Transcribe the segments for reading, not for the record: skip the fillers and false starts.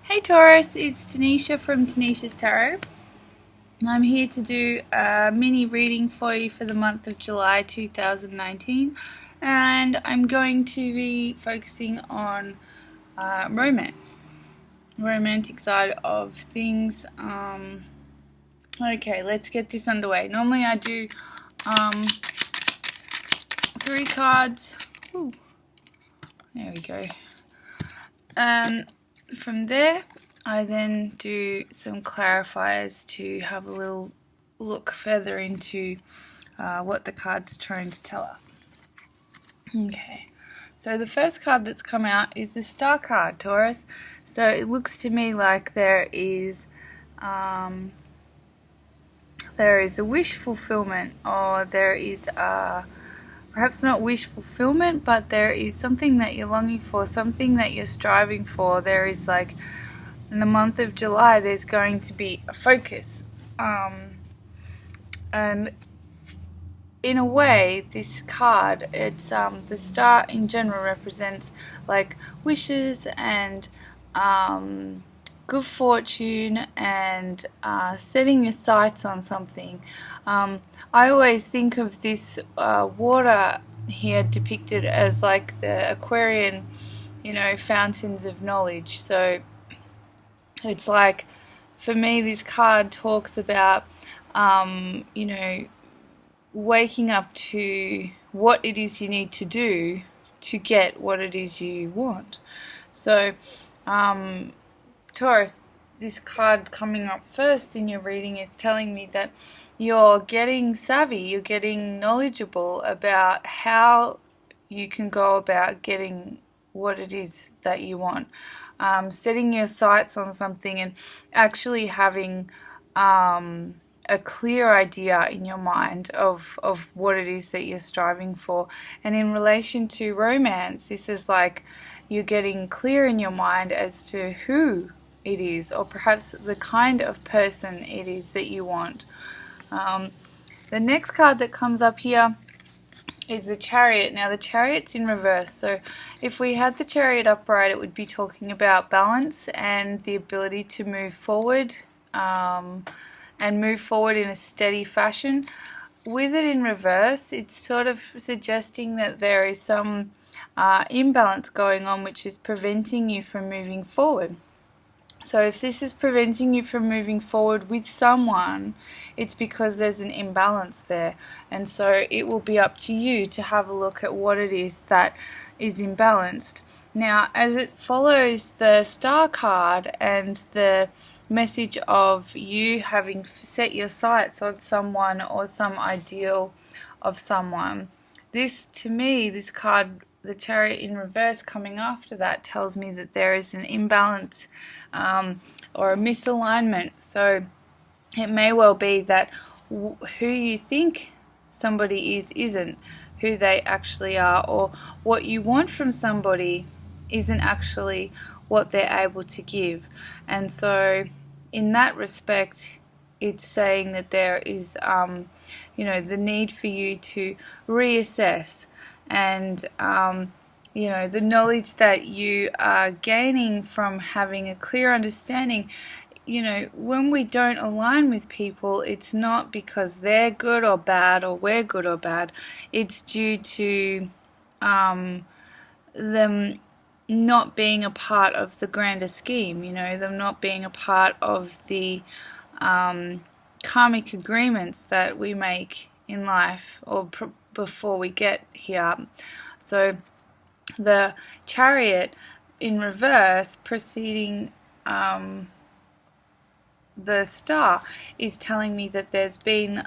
Hey Taurus, it's Tanecia from Tenecia's Tarot. I'm here to do a mini reading for you for the month of July 2019, and I'm going to be focusing on romance, romantic side of things. Okay, let's get this underway. Normally I do 3 cards. Ooh, there we go. From there, I then do some clarifiers to have a little look further into what the cards are trying to tell us. Okay, so the first card that's come out is the Star card, Taurus. So it looks to me like there is a wish fulfillment, or there is perhaps not wish fulfillment, but there is something that you're longing for, something that you're striving for. There is, like, in the month of July, there's going to be a focus. And in a way, this card, it's the star in general represents like wishes and good fortune and setting your sights on something. I always think of this water here depicted as like the Aquarian, fountains of knowledge. So it's like, for me, this card talks about, waking up to what it is you need to do to get what it is you want. So, Taurus, this card coming up first in your reading is telling me that you're getting savvy, you're getting knowledgeable about how you can go about getting what it is that you want. Setting your sights on something and actually having a clear idea in your mind of what it is that you're striving for. And in relation to romance, this is like you're getting clear in your mind as to who it is, or perhaps the kind of person it is that you want. The next card that comes up here is the Chariot. Now the Chariot's in reverse, so if we had the Chariot upright, it would be talking about balance and the ability to move forward, and move forward in a steady fashion. With it in reverse, it's sort of suggesting that there is some imbalance going on which is preventing you from moving forward. So if this is preventing you from moving forward with someone, it's because there's an imbalance there. And so it will be up to you to have a look at what it is that is imbalanced. Now, as it follows the Star card and the message of you having set your sights on someone or some ideal of someone, this, to me, this card, the Chariot in reverse coming after that, tells me that there is an imbalance or a misalignment. So it may well be that who you think somebody is isn't who they actually are, or what you want from somebody isn't actually what they're able to give. And so in that respect, it's saying that there is the need for you to reassess, and the knowledge that you are gaining from having a clear understanding. When we don't align with people, it's not because they're good or bad, or we're good or bad. It's due to them not being a part of the grander scheme, them not being a part of the karmic agreements that we make in life, or before we get here. So the Chariot in reverse preceding the Star is telling me that there's been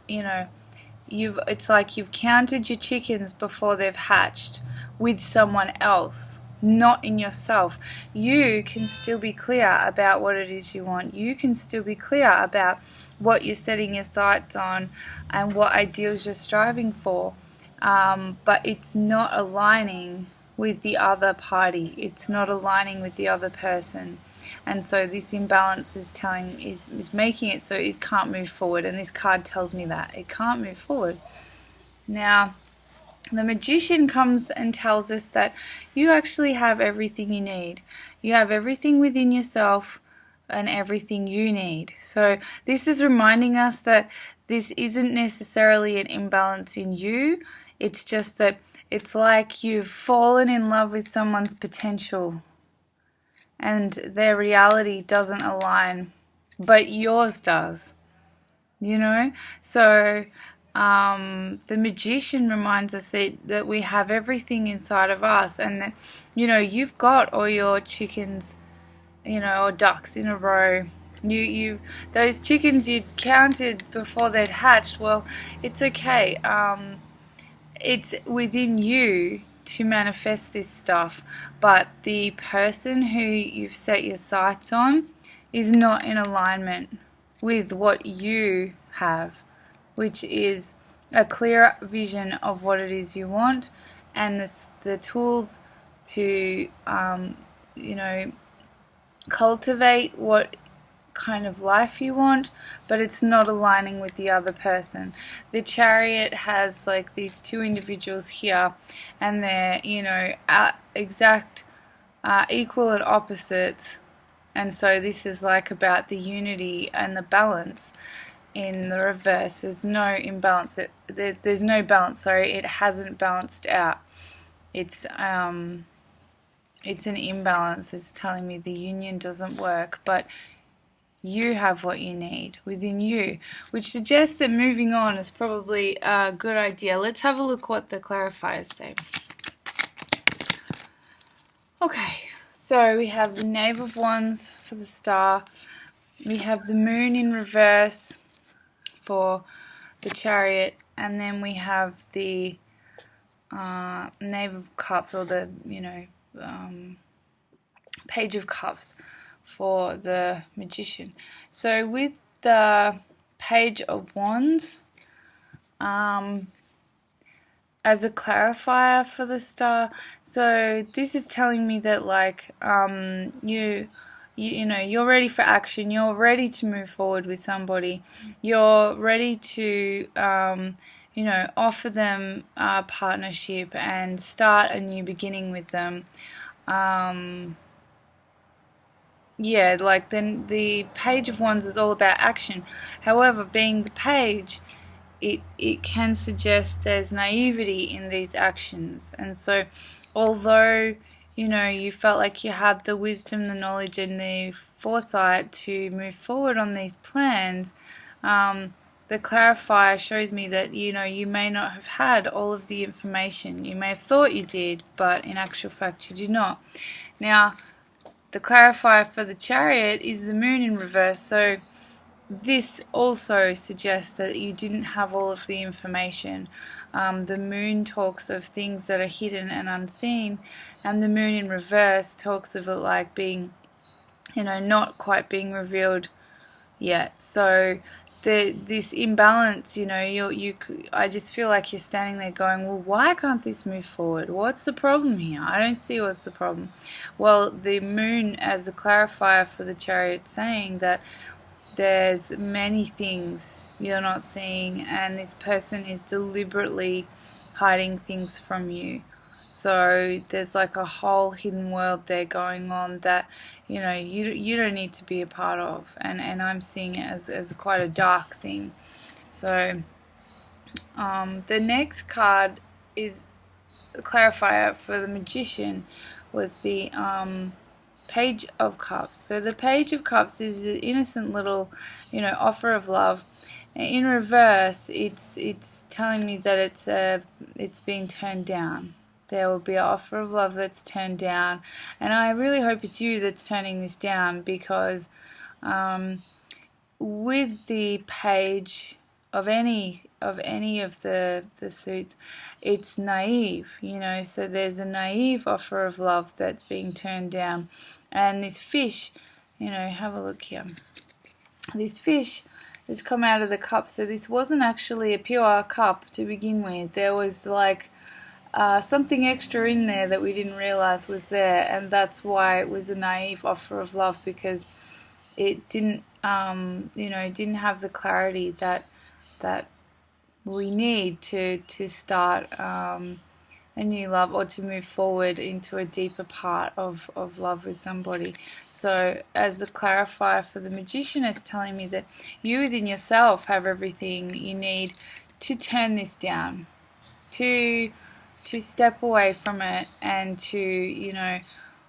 it's like you've counted your chickens before they've hatched with someone else, not in yourself. You can still be clear about what it is you want. You can still be clear about what you're setting your sights on and what ideals you're striving for, but it's not aligning with the other party. It's not aligning with the other person, and so this imbalance is making it so it can't move forward. And this card tells me that it can't move forward. Now, the Magician comes and tells us that you actually have everything you need. You have everything within yourself and everything you need. So this is reminding us that this isn't necessarily an imbalance in you. It's just that it's like you've fallen in love with someone's potential and their reality doesn't align, but yours does. So the magician reminds us that we have everything inside of us, and that you've got all your chickens, or ducks in a row. You those chickens you'd counted before they'd hatched. Well, it's okay. It's within you to manifest this stuff, but the person who you've set your sights on is not in alignment with what you have, which is a clear vision of what it is you want, and the tools to cultivate what kind of life you want, but it's not aligning with the other person. The Chariot has like these two individuals here, and they're exact equal and opposites, and so this is like about the unity and the balance. In the reverse, there's no imbalance. There's no balance. Sorry, it hasn't balanced out. It's an imbalance. It's telling me the union doesn't work, but you have what you need within you, which suggests that moving on is probably a good idea. Let's have a look what the clarifiers say. Okay, so we have the Knave of Wands for the Star. We have the Moon in reverse for the Chariot, and then we have the Knave of Cups, or the Page of Cups for the Magician. So with the Page of Wands, as a clarifier for the Star, so this is telling me that you're ready for action. You're ready to move forward with somebody. You're ready to offer them a partnership and start a new beginning with them. Then the Page of Wands is all about action. However, being the page, it can suggest there's naivety in these actions. And so although you felt like you had the wisdom, the knowledge, and the foresight to move forward on these plans, the clarifier shows me that you may not have had all of the information. You may have thought you did, but in actual fact you did not. Now, the clarifier for the Chariot is the Moon in reverse, so this also suggests that you didn't have all of the information. The Moon talks of things that are hidden and unseen, and the Moon in reverse talks of it like being, not quite being revealed yet. So this imbalance, I just feel like you're standing there going, well, why can't this move forward? What's the problem here? I don't see what's the problem. Well, the Moon as a clarifier for the Chariot, saying that there's many things you're not seeing, and this person is deliberately hiding things from you. So there's like a whole hidden world there going on that you don't need to be a part of, and I'm seeing it as quite a dark thing. So the next card is a clarifier for the Magician, was the Page of Cups. So the Page of Cups is an innocent little offer of love. In reverse, it's telling me that it's being turned down. There will be an offer of love that's turned down, and I really hope it's you that's turning this down, because with the Page of any of the suits, it's naive, so there's a naive offer of love that's being turned down. And this fish, have a look here. This fish has come out of the cup, so this wasn't actually a pure cup to begin with. There was like something extra in there that we didn't realize was there, and that's why it was a naive offer of love, because it didn't didn't have the clarity that we need to start a new love, or to move forward into a deeper part of love with somebody. So as the clarifier for the Magician, it's telling me that you within yourself have everything you need to turn this down, to step away from it, and to, you know,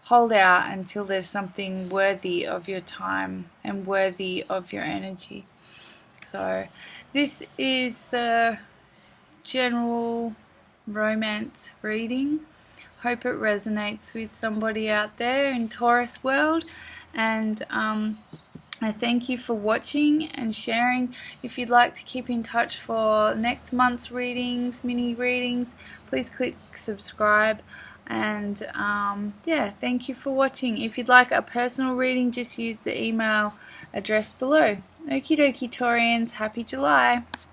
hold out until there's something worthy of your time and worthy of your energy. So this is the general romance reading. Hope it resonates with somebody out there in Taurus world, and I thank you for watching and sharing. If you'd like to keep in touch for next month's readings, mini readings, please click subscribe. And yeah, thank you for watching. If you'd like a personal reading, just use the email address below. Okie dokie, Taurians, happy July.